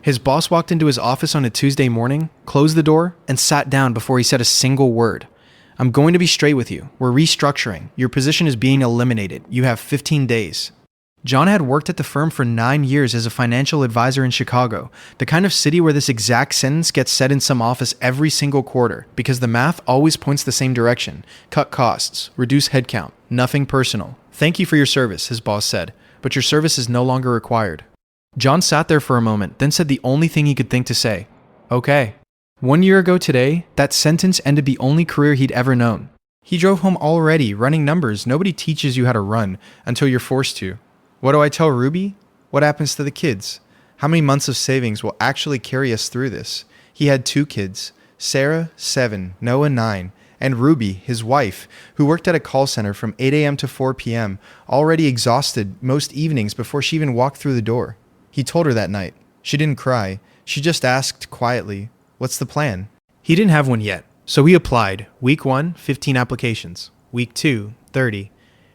His boss walked into his office on a Tuesday morning, closed the door, and sat down before he said a single word. I'm going to be straight with you. We're restructuring. Your position is being eliminated. You have 15 days. John had worked at the firm for 9 years as a financial advisor in Chicago, the kind of city where this exact sentence gets said in some office every single quarter, because the math always points the same direction. Cut costs, reduce headcount, nothing personal. Thank you for your service, his boss said, but your service is no longer required. John sat there for a moment, then said the only thing he could think to say, okay. 1 year ago today, that sentence ended the only career he'd ever known. He drove home already, running numbers. Nobody teaches you how to run until you're forced to. What do I tell Ruby? What happens to the kids? How many months of savings will actually carry us through this? He had 2 kids, Sarah, 7, Noah, 9, and Ruby, his wife, who worked at a call center from 8 a.m. to 4 p.m., already exhausted most evenings before she even walked through the door. He told her that night. She didn't cry. She just asked quietly, what's the plan? He didn't have one yet, so he applied. Week 1, 15 applications. Week 2, 30.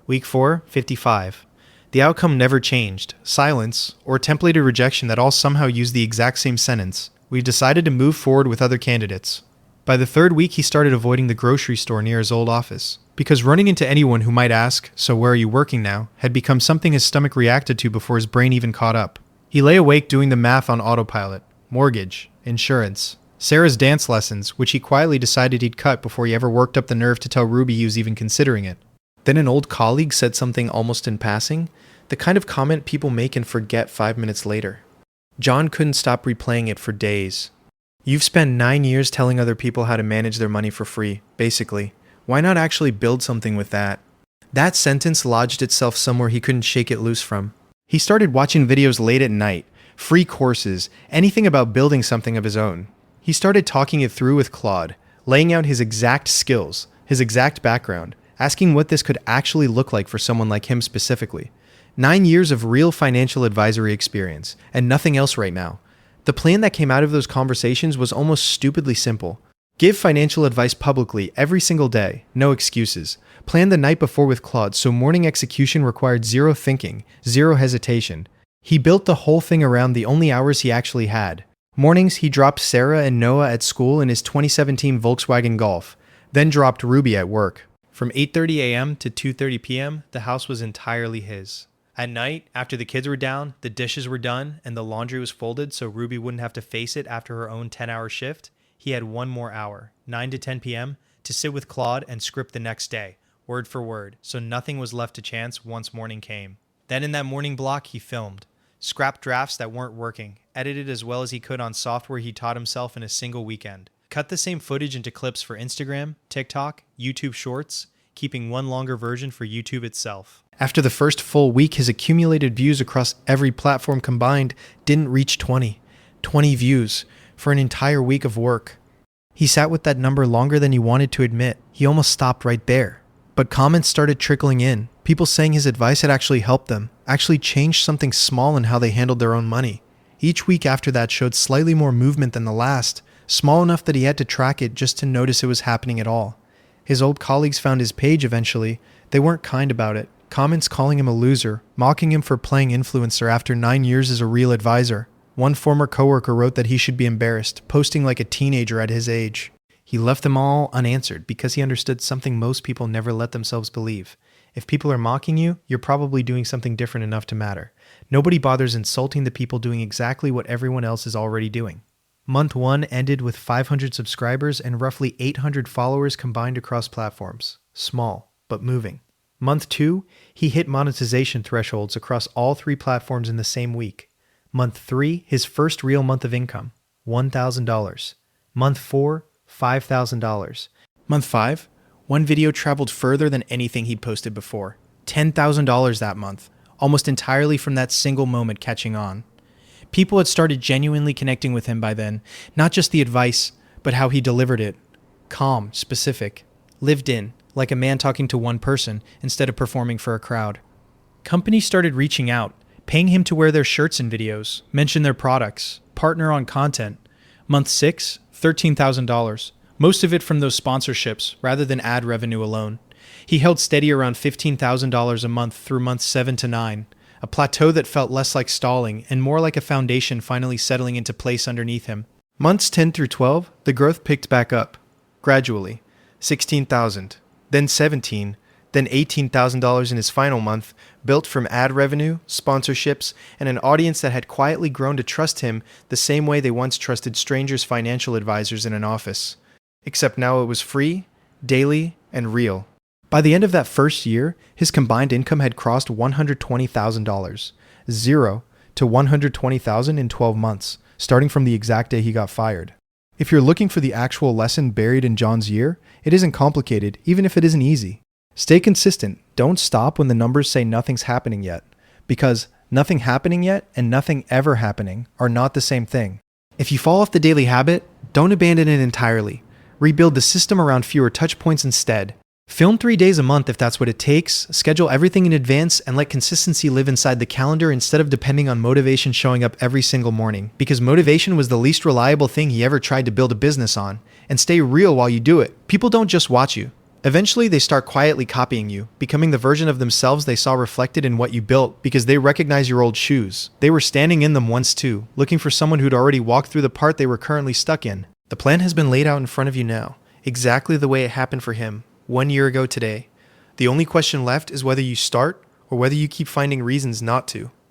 Week 4, 55. The outcome never changed. Silence, or templated rejection that all somehow used the exact same sentence. We decided to move forward with other candidates. By the 3rd week, he started avoiding the grocery store near his old office, because running into anyone who might ask, so where are you working now, had become something his stomach reacted to before his brain even caught up. He lay awake doing the math on autopilot. Mortgage, insurance, Sarah's dance lessons, which he quietly decided he'd cut before he ever worked up the nerve to tell Ruby he was even considering it. Then an old colleague said something almost in passing, the kind of comment people make and forget 5 minutes later. John couldn't stop replaying it for days. You've spent 9 years telling other people how to manage their money for free, basically. Why not actually build something with that? That sentence lodged itself somewhere he couldn't shake it loose from. He started watching videos late at night, free courses, anything about building something of his own. He started talking it through with Claude, laying out his exact skills, his exact background, asking what this could actually look like for someone like him specifically. 9 years of real financial advisory experience, and nothing else right now. The plan that came out of those conversations was almost stupidly simple. Give financial advice publicly every single day, no excuses. Plan the night before with Claude so morning execution required zero thinking, zero hesitation. He built the whole thing around the only hours he actually had. Mornings, he dropped Sarah and Noah at school in his 2017 Volkswagen Golf, then dropped Ruby at work. From 8:30 a.m. to 2:30 p.m., the house was entirely his. At night, after the kids were down, the dishes were done, and the laundry was folded so Ruby wouldn't have to face it after her own 10-hour shift, he had 1 more hour, 9 to 10 p.m., to sit with Claude and script the next day, word for word, so nothing was left to chance once morning came. Then in that morning block, he filmed. Scrapped drafts that weren't working, edited as well as he could on software he taught himself in a single weekend. Cut the same footage into clips for Instagram, TikTok, YouTube Shorts, keeping one longer version for YouTube itself. After the first full week, his accumulated views across every platform combined didn't reach 20. 20 views for an entire week of work. He sat with that number longer than he wanted to admit. He almost stopped right there. But comments started trickling in. People saying his advice had actually helped them, actually changed something small in how they handled their own money. Each week after that showed slightly more movement than the last, small enough that he had to track it just to notice it was happening at all. His old colleagues found his page eventually. They weren't kind about it. Comments calling him a loser, mocking him for playing influencer after 9 years as a real advisor. One former coworker wrote that he should be embarrassed, posting like a teenager at his age. He left them all unanswered because he understood something most people never let themselves believe. If people are mocking you, you're probably doing something different enough to matter. Nobody bothers insulting the people doing exactly what everyone else is already doing. Month 1 ended with 500 subscribers and roughly 800 followers combined across platforms. Small, but moving. Month 2, he hit monetization thresholds across all 3 platforms in the same week. Month 3, his first real month of income, $1,000. Month 4, $5,000. Month 5, one video traveled further than anything he'd posted before. $10,000 that month, almost entirely from that single moment catching on. People had started genuinely connecting with him by then, not just the advice, but how he delivered it. Calm, specific, lived in, like a man talking to one person instead of performing for a crowd. Companies started reaching out, paying him to wear their shirts in videos, mention their products, partner on content. Month 6, $13,000, most of it from those sponsorships rather than ad revenue alone. He held steady around $15,000 a month through months 7 to 9. a plateau that felt less like stalling and more like a foundation finally settling into place underneath him. Months 10 through 12, the growth picked back up, gradually. 16,000, then 17, then $18,000 in his final month, built from ad revenue, sponsorships, and an audience that had quietly grown to trust him the same way they once trusted strangers' financial advisors in an office. Except now it was free, daily, and real. By the end of that first year, his combined income had crossed $120,000, 0 to $120,000 in 12 months, starting from the exact day he got fired. If you're looking for the actual lesson buried in John's year, it isn't complicated, even if it isn't easy. Stay consistent. Don't stop when the numbers say nothing's happening yet, because nothing happening yet and nothing ever happening are not the same thing. If you fall off the daily habit, don't abandon it entirely. Rebuild the system around fewer touch points instead. Film 3 days a month if that's what it takes, schedule everything in advance, and let consistency live inside the calendar instead of depending on motivation showing up every single morning, because motivation was the least reliable thing he ever tried to build a business on. And stay real while you do it. People don't just watch you. Eventually, they start quietly copying you, becoming the version of themselves they saw reflected in what you built because they recognize your old shoes. They were standing in them once too, looking for someone who'd already walked through the part they were currently stuck in. The plan has been laid out in front of you now, exactly the way it happened for him, 1 year ago today. The only question left is whether you start or whether you keep finding reasons not to.